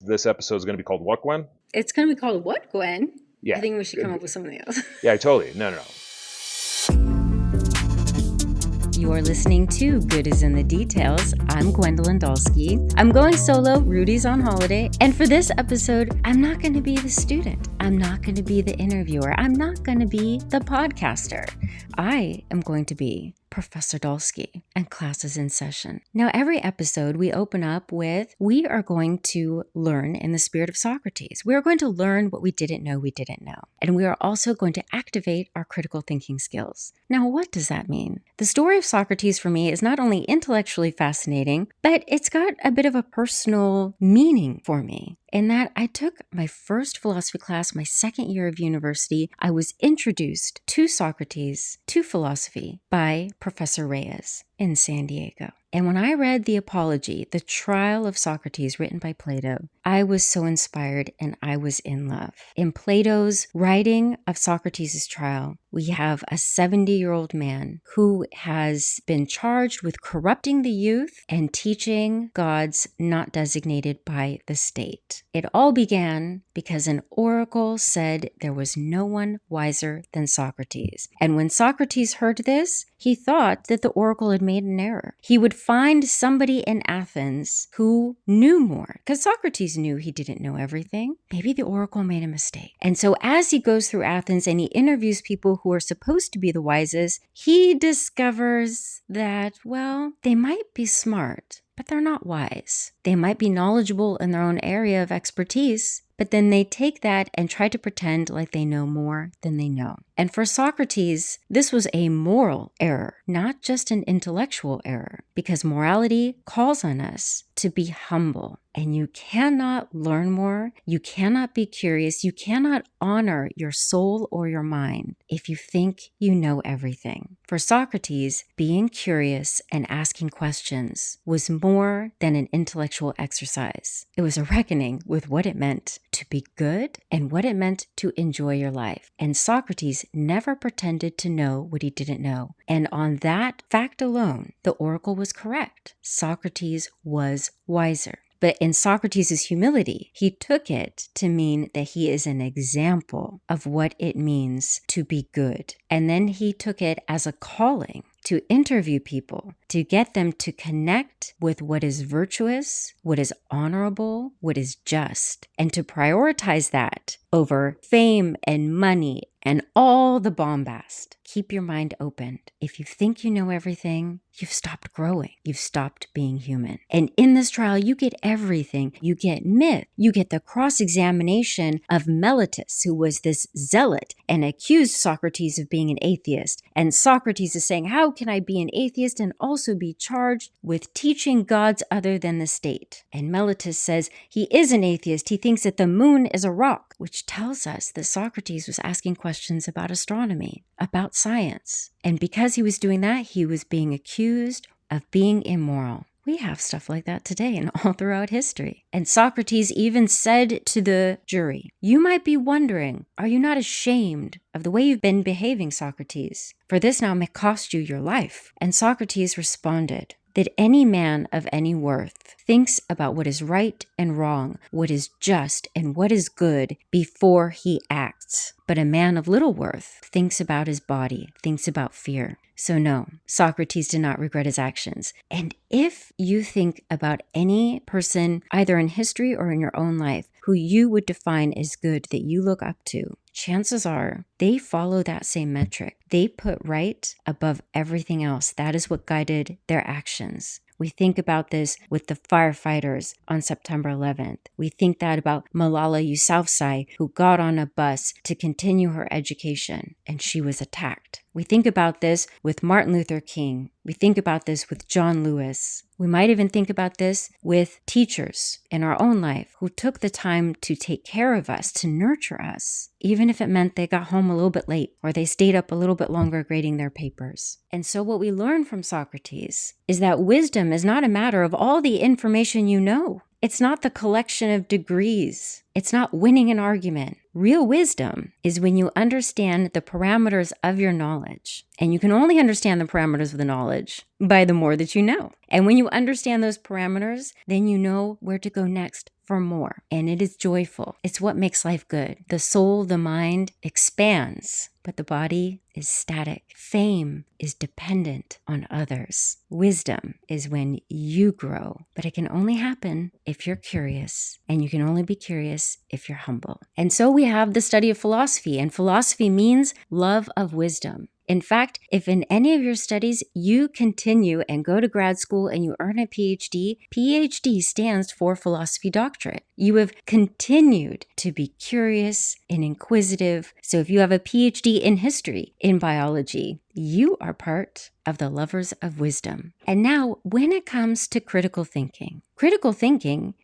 This episode is going to be called what, Gwen? It's going to be called what, Gwen? Yeah. I think we should come up with something else. Yeah, totally. No. You're listening to Good is in the Details. I'm Gwendolyn Dolsky. I'm going solo. Rudy's on holiday. And for this episode, I'm not going to be the student. I'm not going to be the interviewer. I'm not going to be the podcaster. I am going to be Professor Dolsky, and class is in session. Now, every episode we open up with, we are going to learn in the spirit of Socrates. We are going to learn what we didn't know. And we are also going to activate our critical thinking skills. Now, what does that mean? The story of Socrates for me is not only intellectually fascinating, but it's got a bit of a personal meaning for me. In that I took my first philosophy class my second year of university. I was introduced to Socrates, to philosophy, by Professor Reyes in San Diego. And when I read the Apology, the trial of Socrates written by Plato, I was so inspired and I was in love. In Plato's writing of Socrates' trial, we have a 70-year-old man who has been charged with corrupting the youth and teaching gods not designated by the state. It all began because an oracle said there was no one wiser than Socrates. And when Socrates heard this, he thought that the oracle had made an error. He would find somebody in Athens who knew more, because Socrates knew he didn't know everything. Maybe the oracle made a mistake. And so as he goes through Athens and he interviews people who are supposed to be the wisest, he discovers that, well, they might be smart, but they're not wise. They might be knowledgeable in their own area of expertise, but then they take that and try to pretend like they know more than they know. And for Socrates, this was a moral error, not just an intellectual error, because morality calls on us to be humble. And you cannot learn more, you cannot be curious, you cannot honor your soul or your mind if you think you know everything. For Socrates, being curious and asking questions was more than an intellectual exercise. It was a reckoning with what it meant to be good and what it meant to enjoy your life. And Socrates never pretended to know what he didn't know. And on that fact alone, the oracle was correct. Socrates was wiser. But in Socrates' humility, he took it to mean that he is an example of what it means to be good. And then he took it as a calling to interview people, to get them to connect with what is virtuous, what is honorable, what is just, and to prioritize that over fame and money and all the bombast. Keep your mind open. If you think you know everything, you've stopped growing. You've stopped being human. And in this trial, you get everything. You get myth. You get the cross-examination of Meletus, who was this zealot and accused Socrates of being an atheist. And Socrates is saying, how can I be an atheist and also be charged with teaching gods other than the state? And Meletus says he is an atheist. He thinks that the moon is a rock, which tells us that Socrates was asking questions about astronomy, about science. And because he was doing that, he was being accused of being immoral. We have stuff like that today and all throughout history. And Socrates even said to the jury, you might be wondering, are you not ashamed of the way you've been behaving, Socrates? For this now may cost you your life. And Socrates responded that any man of any worth thinks about what is right and wrong, what is just and what is good before he acts. But a man of little worth thinks about his body, thinks about fear. So no, Socrates did not regret his actions. And if you think about any person, either in history or in your own life, who you would define as good that you look up to, chances are they follow that same metric. They put right above everything else. That is what guided their actions. We think about this with the firefighters on September 11th. We think that about Malala Yousafzai, who got on a bus to continue her education, and she was attacked. We think about this with Martin Luther King. We think about this with John Lewis. We might even think about this with teachers in our own life who took the time to take care of us, to nurture us, even if it meant they got home a little bit late or they stayed up a little bit longer grading their papers. And so what we learn from Socrates is that wisdom is not a matter of all the information you know. It's not the collection of degrees. It's not winning an argument. Real wisdom is when you understand the parameters of your knowledge. And you can only understand the parameters of the knowledge by the more that you know. And when you understand those parameters, then you know where to go next for more. And it is joyful. It's what makes life good. The soul, the mind expands, but the body is static. Fame is dependent on others. Wisdom is when you grow, but it can only happen if you're curious, and you can only be curious if you're humble. And so we have the study of philosophy, and philosophy means love of wisdom. In fact, if in any of your studies you continue and go to grad school and you earn a PhD, PhD stands for philosophy doctorate. You have continued to be curious and inquisitive. So if you have a PhD in history, in biology, you are part of the lovers of wisdom. And now, when it comes to critical thinking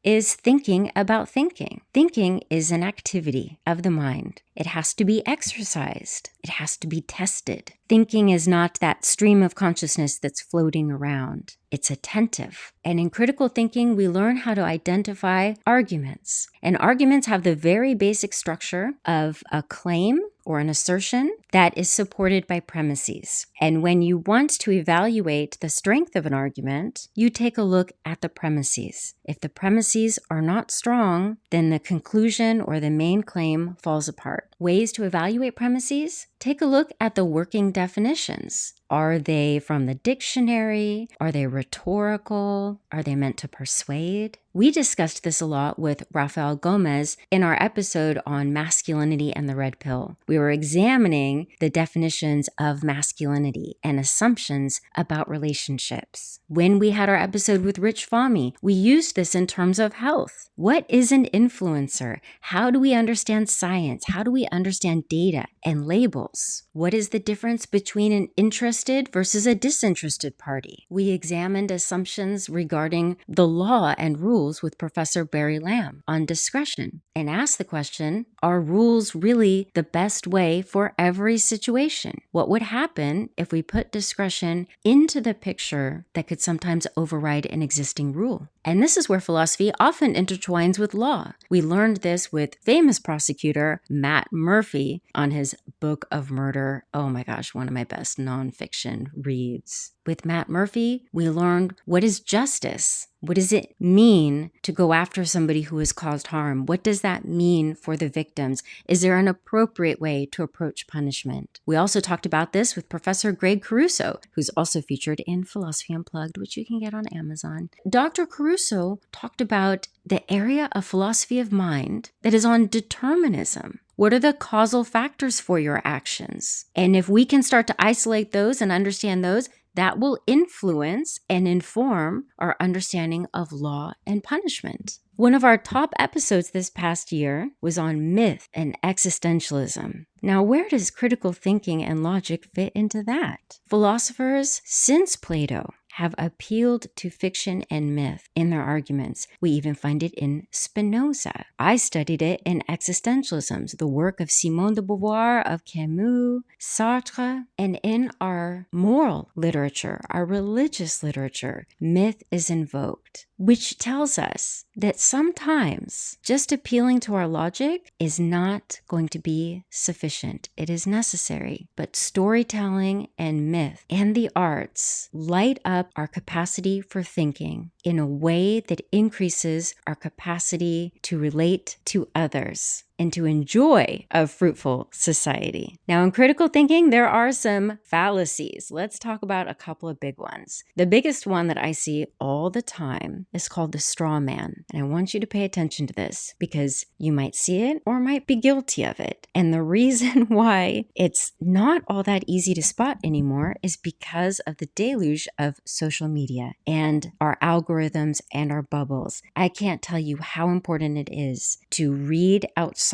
is thinking about thinking. Thinking is an activity of the mind. It has to be exercised. It has to be tested. Thinking is not that stream of consciousness that's floating around. It's attentive. And in critical thinking, we learn how to identify arguments. And arguments have the very basic structure of a claim or an assertion that is supported by premises. And when you want to evaluate the strength of an argument, you take a look at the premises. If the premises are not strong, then the conclusion or the main claim falls apart. Ways to evaluate premises? Take a look at the working definitions. Are they from the dictionary? Are they rhetorical? Are they meant to persuade? We discussed this a lot with Rafael Gomez in our episode on masculinity and the red pill. We were examining the definitions of masculinity and assumptions about relationships. When we had our episode with Rich Fahmy, we used this in terms of health. What is an influencer? How do we understand science? How do we understand data and labels? What is the difference between an interested versus a disinterested party? We examined assumptions regarding the law and rules with Professor Barry Lamb on discretion and asked the question, are rules really the best way for every situation? What would happen if we put discretion into the picture that could sometimes override an existing rule? And this is where philosophy often intertwines with law. We learned this with famous prosecutor Matt Murphy on his Book of Murder. Oh my gosh, one of my best nonfiction reads. With Matt Murphy, we learned what is justice. What does it mean to go after somebody who has caused harm? What does that mean for the victims? Is there an appropriate way to approach punishment? We also talked about this with Professor Greg Caruso, who's also featured in Philosophy Unplugged, which you can get on Amazon. Dr. Caruso talked about the area of philosophy of mind that is on determinism. What are the causal factors for your actions? And if we can start to isolate those and understand those, that will influence and inform our understanding of law and punishment. One of our top episodes this past year was on myth and existentialism. Now, where does critical thinking and logic fit into that? Philosophers since Plato have appealed to fiction and myth in their arguments. We even find it in Spinoza. I studied it in existentialism, the work of Simone de Beauvoir, of Camus, Sartre, and in our moral literature, our religious literature, myth is invoked, which tells us that sometimes just appealing to our logic is not going to be sufficient. It is necessary, but storytelling and myth and the arts light up our capacity for thinking in a way that increases our capacity to relate to others and to enjoy a fruitful society. Now, in critical thinking, there are some fallacies. Let's talk about a couple of big ones. The biggest one that I see all the time is called the straw man. And I want you to pay attention to this because you might see it or might be guilty of it. And the reason why it's not all that easy to spot anymore is because of the deluge of social media and our algorithms and our bubbles. I can't tell you how important it is to read outside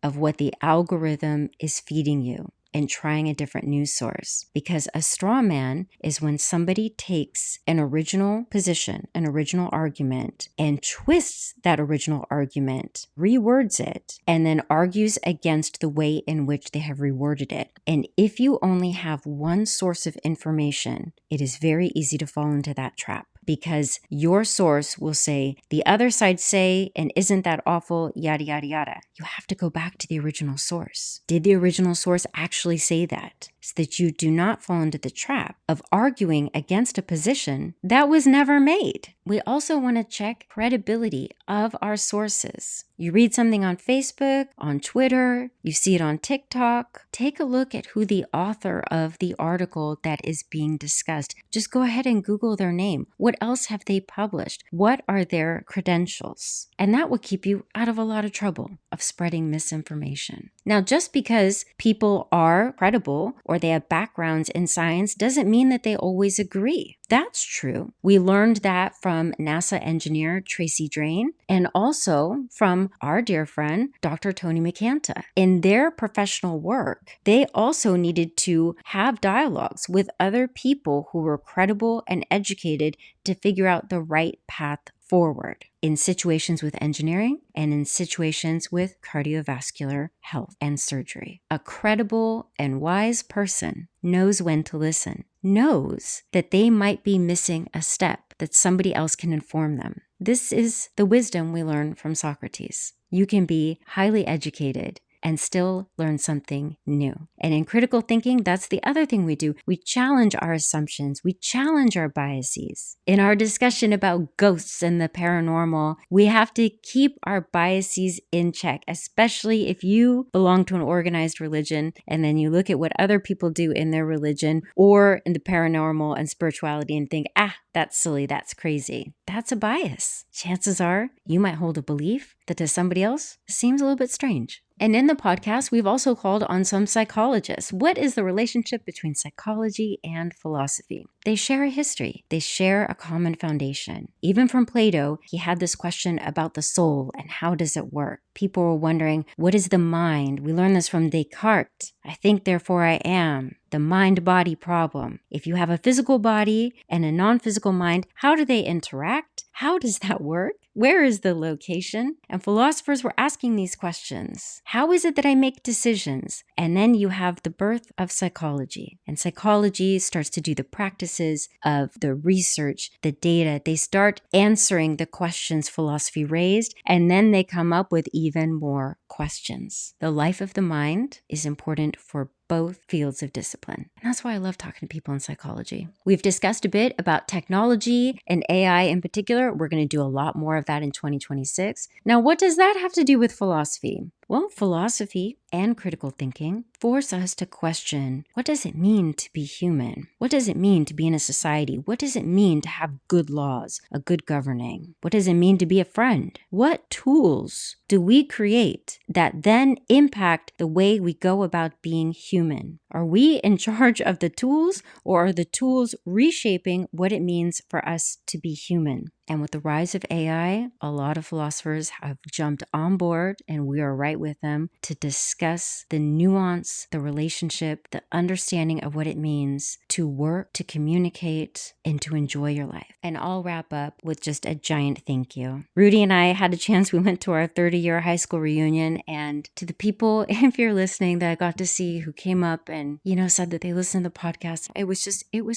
of what the algorithm is feeding you and trying a different news source. Because a straw man is when somebody takes an original position, an original argument, and twists that original argument, rewords it, and then argues against the way in which they have reworded it. And if you only have one source of information, it is very easy to fall into that trap. because your source will say, the other side say, and isn't that awful, yada, yada, yada. You have to go back to the original source. Did the original source actually say that? So that you do not fall into the trap of arguing against a position that was never made. We also want to check credibility of our sources. You read something on Facebook, on Twitter, you see it on TikTok. Take a look at who the author of the article that is being discussed. Just go ahead and Google their name. What else have they published? What are their credentials? And that will keep you out of a lot of trouble of spreading misinformation. Now, just because people are credible or they have backgrounds in science doesn't mean that they always agree. That's true. We learned that from NASA engineer Tracy Drain and also from our dear friend, Dr. Tony McCanta. In their professional work, they also needed to have dialogues with other people who were credible and educated to figure out the right path forward in situations with engineering and in situations with cardiovascular health and surgery. A credible and wise person knows when to listen, knows that they might be missing a step that somebody else can inform them. This is the wisdom we learn from Socrates. You can be highly educated and still learn something new. And in critical thinking, that's the other thing we do. We challenge our assumptions. We challenge our biases. In our discussion about ghosts and the paranormal, we have to keep our biases in check, especially if you belong to an organized religion and then you look at what other people do in their religion or in the paranormal and spirituality and think, that's silly, that's crazy. That's a bias. Chances are you might hold a belief that to somebody else seems a little bit strange. And in the podcast, we've also called on some psychologists. What is the relationship between psychology and philosophy? They share a history. They share a common foundation. Even from Plato, he had this question about the soul and how does it work? People were wondering, what is the mind? We learned this from Descartes. I think, therefore I am. The mind-body problem. If you have a physical body and a non-physical mind, how do they interact? How does that work? Where is the location? And philosophers were asking these questions. How is it that I make decisions? And then you have the birth of psychology. And psychology starts to do the practices of the research, the data. They start answering the questions philosophy raised, and then they come up with even more questions. The life of the mind is important for both fields of discipline. And that's why I love talking to people in psychology. We've discussed a bit about technology and AI in particular. We're going to do a lot more of that in 2026. Now, what does that have to do with philosophy? Well, philosophy and critical thinking force us to question, what does it mean to be human? What does it mean to be in a society? What does it mean to have good laws, a good governing? What does it mean to be a friend? What tools do we create that then impact the way we go about being human? Are we in charge of the tools, or are the tools reshaping what it means for us to be human? And with the rise of AI, a lot of philosophers have jumped on board, and we are right with them, to discuss the nuance, the relationship, the understanding of what it means to work, to communicate, and to enjoy your life. And I'll wrap up with just a giant thank you. Rudy and I had a chance, we went to our 30-year high school reunion, and to the people, if you're listening, that I got to see who came up and, said that they listened to the podcast, it was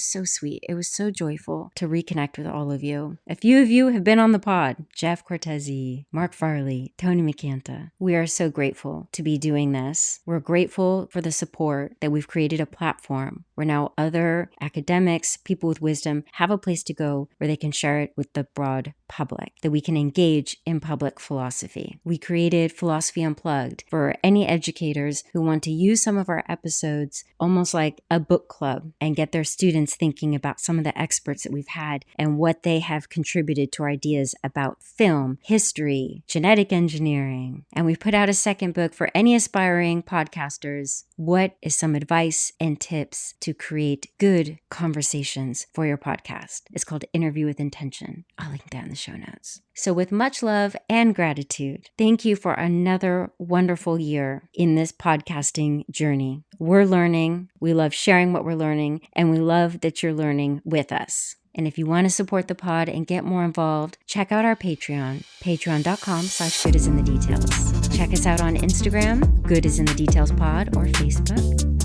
so sweet. It was so joyful to reconnect with all of you. A few of you have been on the pod. Jeff Cortese, Mark Farley, Tony McCanta. We are so grateful to be doing this. We're grateful for the support that we've created a platform where now other academics, people with wisdom, have a place to go where they can share it with the broad public, that we can engage in public philosophy. We created Philosophy Unplugged for any educators who want to use some of our episodes almost like a book club and get their students thinking about some of the experts that we've had and what they have contributed to our ideas about film, history, genetic engineering. And we've put out a second book for any aspiring podcasters. What is some advice and tips to create good conversations for your podcast? It's called Interview with Intention. I'll link that in the show notes. So with much love and gratitude, thank you for another wonderful year in this podcasting journey. We're learning. We love sharing what we're learning, and we love that you're learning with us. And if you want to support the pod and get more involved, check out our Patreon, patreon.com/goodisinthedetails. Check us out on Instagram, Good is in the Details Pod, or Facebook.